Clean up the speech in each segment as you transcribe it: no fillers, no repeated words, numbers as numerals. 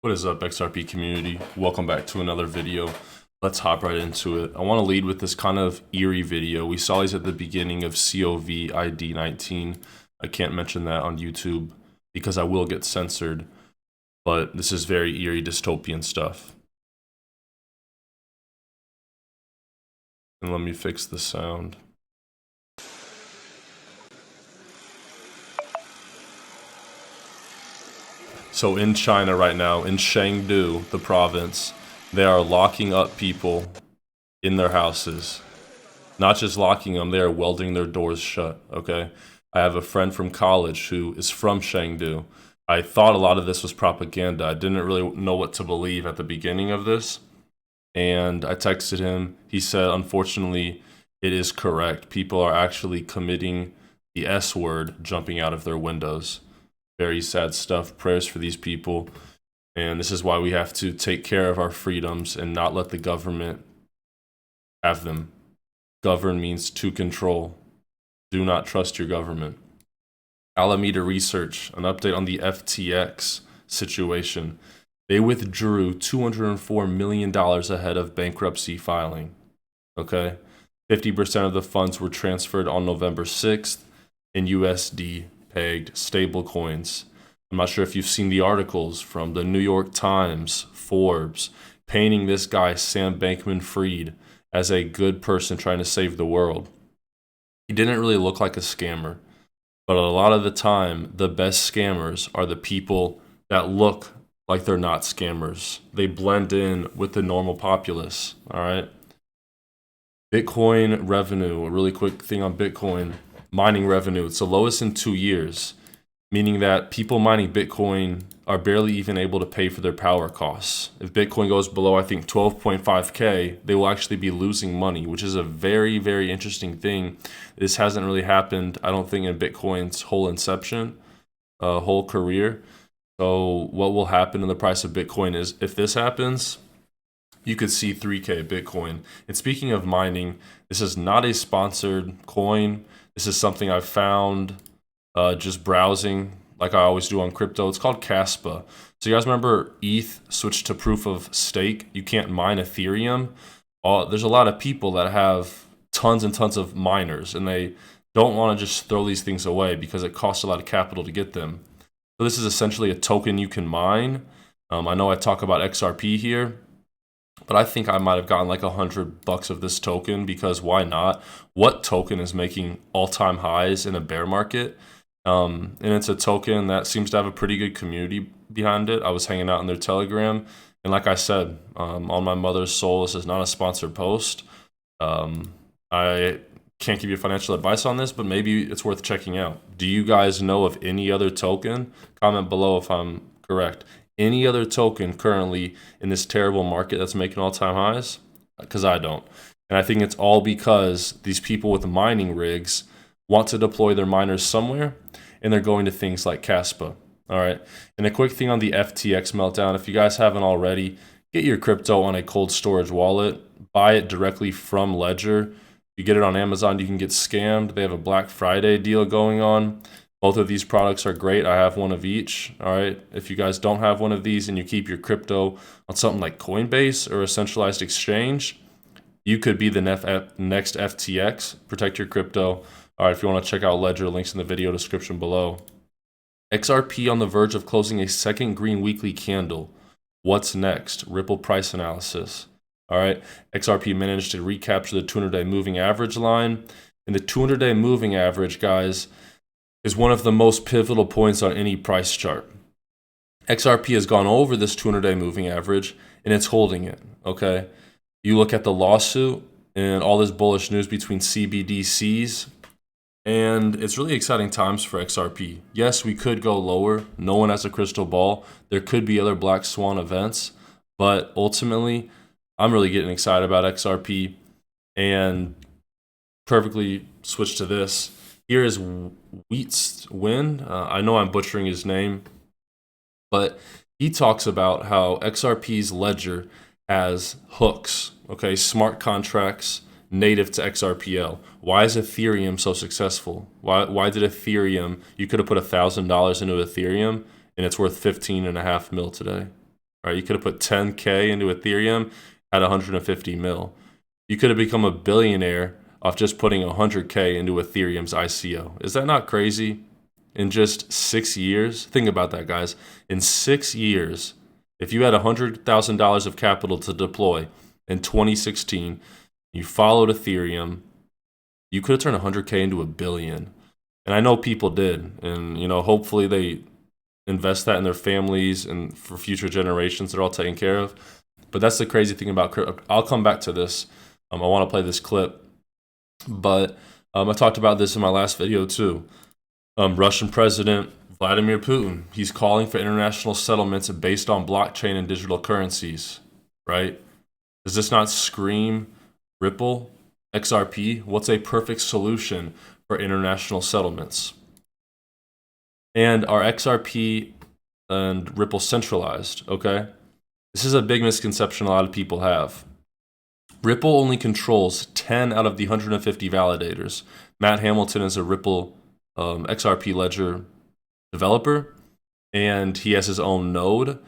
What is up, XRP community? Welcome back to another video. Let's hop right into it. I want to lead with this kind of eerie video. We saw these at the beginning of COVID 19. I can't mention that on YouTube because I will get censored, but this is very eerie dystopian stuff. And let me fix the sound. So in China right now, in Chengdu, the province, they are locking up people in their houses. Not just locking them, they are welding their doors shut, okay? I have a friend from college who is from Chengdu. I thought a lot of this was propaganda. I didn't really know what to believe at the beginning of this. And I texted him. He said, unfortunately, it is correct. People are actually committing the S word, jumping out of their windows. Very sad stuff. Prayers for these people. And this is why we have to take care of our freedoms and not let the government have them. Govern means to control. Do not trust your government. Alameda Research, an update on the FTX situation. They withdrew $204 million ahead of bankruptcy filing. Okay? 50% of the funds were transferred on November 6th in USD pegged stable coins. I'm not sure if you've seen the articles from the New York Times, Forbes, painting this guy, Sam Bankman-Fried, as a good person trying to save the world. He didn't really look like a scammer, but a lot of the time, the best scammers are the people that look like they're not scammers. They blend in with the normal populace, all right? Bitcoin revenue, a really quick thing on Bitcoin. Mining revenue, it's the lowest in 2 years, meaning that people mining Bitcoin are barely even able to pay for their power costs. If Bitcoin goes below, I think 12.5K, they will actually be losing money, which is a very, very interesting thing. This hasn't really happened, I don't think, in Bitcoin's whole inception, whole career. So what will happen in the price of Bitcoin is, if this happens, you could see 3K Bitcoin. And speaking of mining, this is not a sponsored coin. This is something I've found just browsing like I always do on crypto. It's called Caspa. So you guys remember ETH switched to proof of stake? You can't mine Ethereum. There's a lot of people that have tons and tons of miners, and they don't want to just throw these things away because it costs a lot of capital to get them. So this is essentially a token you can mine. I know I talk about XRP here, but I think I might have gotten like $100 of this token because why not? What token is making all-time highs in a bear market? And it's a token that seems to have a pretty good community behind it. I was hanging out in their Telegram, and like I said, on my mother's soul, this is not a sponsored post. I can't give you financial advice on this, but maybe it's worth checking out. Do you guys know of any other token? Comment below if I'm correct. Any other token currently in this terrible market that's making all-time highs? Because I don't. And I think it's all because these people with mining rigs want to deploy their miners somewhere, and they're going to things like Caspa. All right. And a quick thing on the FTX meltdown. If you guys haven't already, get your crypto on a cold storage wallet. Buy it directly from Ledger. You get it on Amazon, you can get scammed. They have a Black Friday deal going on. Both of these products are great. I have one of each. All right. If you guys don't have one of these and you keep your crypto on something like Coinbase or a centralized exchange, you could be the next FTX. Protect your crypto. All right. If you want to check out Ledger, links in the video description below. XRP on the verge of closing a second green weekly candle. What's next? Ripple price analysis. All right. XRP managed to recapture the 200-day moving average line. And the 200-day moving average, guys, is one of the most pivotal points on any price chart. XRP has gone over this 200-day moving average, and it's holding it, okay? You look at the lawsuit and all this bullish news between CBDCs, and it's really exciting times for XRP. Yes, we could go lower. No one has a crystal ball. There could be other black swan events, but ultimately, I'm really getting excited about XRP, and perfectly switch to this. Here is Wheat's Win. I know I'm butchering his name, but he talks about how XRP's ledger has hooks, okay, smart contracts native to XRPL. Why is Ethereum so successful? Why did Ethereum, you could have put $1,000 into Ethereum and it's worth 15.5 mil today. right? You could have put 10K into Ethereum at 150 mil. You could have become a billionaire off just putting 100K into Ethereum's ICO. Is that not crazy? In just 6 years, think about that, guys. In 6 years, if you had $100,000 of capital to deploy in 2016, you followed Ethereum, you could have turned 100K into $1 billion. And I know people did. And, hopefully they invest that in their families and for future generations. They're all taken care of. But that's the crazy thing about crypto. I'll come back to this. I want to play this clip. But I talked about this in my last video too. Russian President Vladimir Putin, he's calling for international settlements based on blockchain and digital currencies, right? Does this not scream Ripple, XRP? What's a perfect solution for international settlements? And are XRP and Ripple centralized, okay? This is a big misconception a lot of people have. Ripple only controls 10 out of the 150 validators. Matt Hamilton is a Ripple XRP ledger developer, and he has his own node.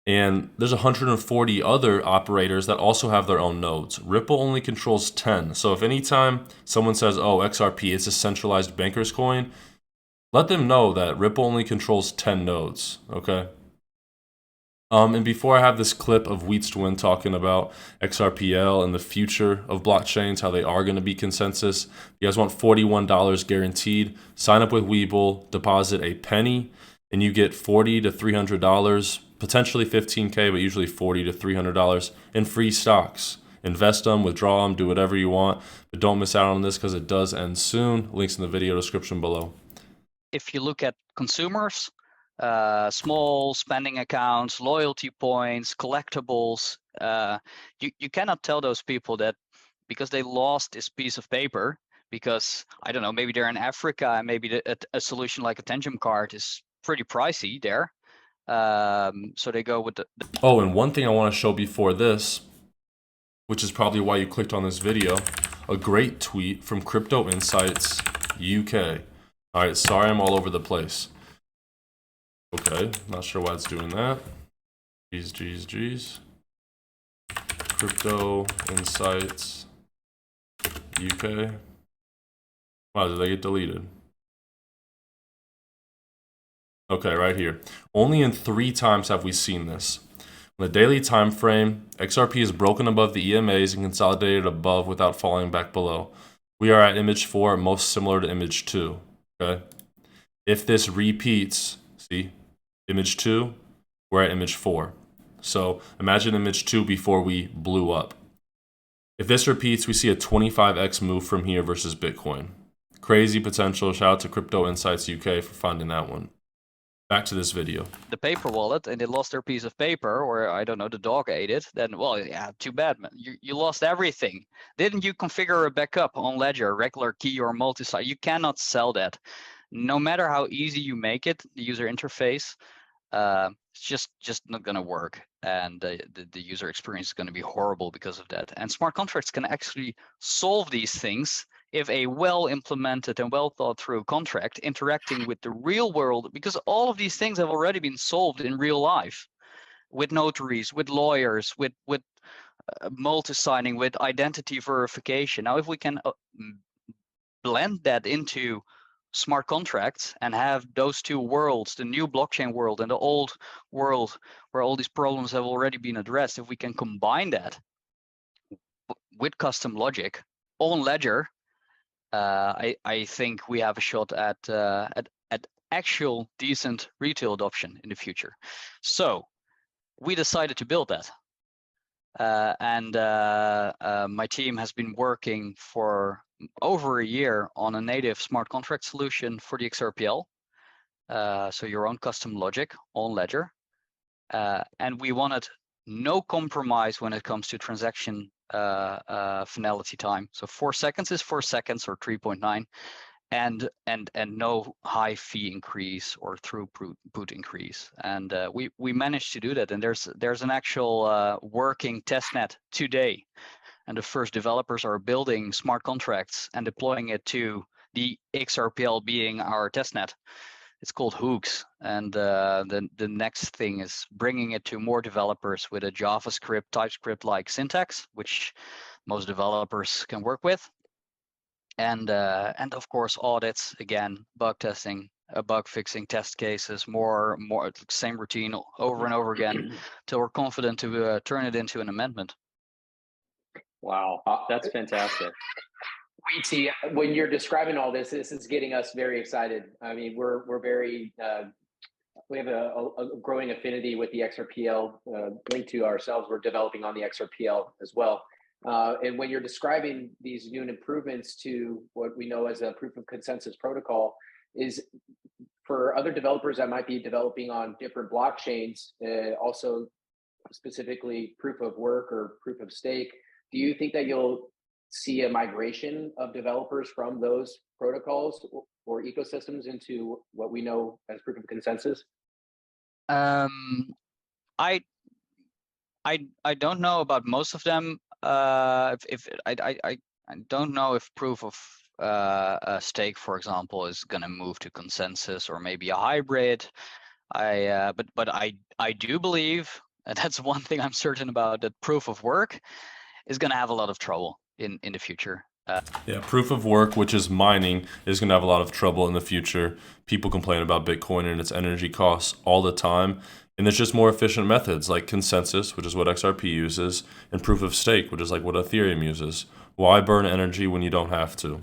And there's 140 other operators that also have their own nodes. Ripple only controls 10. So if anytime someone says, oh, XRP is a centralized banker's coin, let them know that Ripple only controls 10 nodes, okay? And before I have this clip of Wheatstwin talking about XRPL and the future of blockchains, how they are going to be consensus, you guys want $41 guaranteed, sign up with Webull, deposit a penny, and you get $40 to $300, potentially $15K, but usually $40 to $300 in free stocks. Invest them, withdraw them, do whatever you want, but don't miss out on this because it does end soon. Links in the video description below. If you look at consumers, small spending accounts, loyalty points, collectibles, you cannot tell those people that because they lost this piece of paper, because I don't know, maybe they're in Africa and maybe a solution like a Tangem card is pretty pricey there. So they go with the Oh, and one thing I want to show before this, which is probably why you clicked on this video, a great tweet from Crypto Insights UK. All right, sorry I'm all over the place. Okay, not sure why it's doing that. Geez. Crypto Insights UK. Wow, did they get deleted? Okay, right here. Only in 3 times have we seen this. On the daily time frame, XRP is broken above the EMAs and consolidated above without falling back below. We are at image 4, most similar to image 2. Okay. If this repeats, see, image 2, we're at image 4. So imagine image 2 before we blew up. If this repeats, we see a 25x move from here versus Bitcoin. Crazy potential. Shout out to Crypto Insights UK for finding that one. Back to this video. The paper wallet and they lost their piece of paper, or I don't know, the dog ate it, then, well, yeah, too bad, man. You lost everything. Didn't you configure a backup on Ledger, regular key or multi-site? You cannot sell that. No matter how easy you make it, the user interface, it's just not going to work. And the user experience is going to be horrible because of that. And smart contracts can actually solve these things if a well-implemented and well-thought-through contract interacting with the real world, because all of these things have already been solved in real life, with notaries, with lawyers, with multi-signing, with identity verification. Now, if we can blend that into smart contracts and have those two worlds, the new blockchain world and the old world where all these problems have already been addressed, if we can combine that with custom logic on Ledger, I think we have a shot at actual decent retail adoption in the future. So we decided to build that. My team has been working for over a year on a native smart contract solution for the XRPL. So your own custom logic on Ledger. And we wanted no compromise when it comes to transaction finality time. So 4 seconds is 4 seconds, or 3.9, and no high fee increase or throughput increase. And we managed to do that. And there's an actual working testnet today, and the first developers are building smart contracts and deploying it to the XRPL being our testnet. it's called hooks. And the next thing is bringing it to more developers with a JavaScript, TypeScript-like syntax, which most developers can work with. And of course audits, again, bug testing, bug fixing, test cases, more same routine over and over again till we're confident to turn it into an amendment. Wow, that's fantastic. Weetie, when you're describing all this is getting us very excited. I mean, we're very we have a growing affinity with the XRPL linked to ourselves. We're developing on the XRPL as well. And when you're describing these new improvements to what we know as a proof of consensus protocol, is for other developers that might be developing on different blockchains, also specifically proof of work or proof of stake, do you think that you'll see a migration of developers from those protocols or ecosystems into what we know as proof of consensus? I don't know about most of them. I don't know if proof of stake, for example, is going to move to consensus or maybe a hybrid. But I do believe, and that's one thing I'm certain about, that proof of work is going to have a lot of trouble in the future. Yeah, proof of work, which is mining, is going to have a lot of trouble in the future. People complain about Bitcoin and its energy costs all the time. And there's just more efficient methods like consensus, which is what XRP uses, and proof of stake, which is like what Ethereum uses. Why burn energy when you don't have to?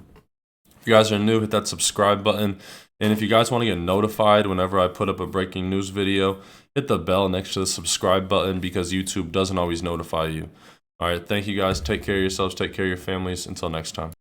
If you guys are new, hit that subscribe button. And if you guys want to get notified whenever I put up a breaking news video, hit the bell next to the subscribe button because YouTube doesn't always notify you. All right, thank you guys. Take care of yourselves. Take care of your families. Until next time.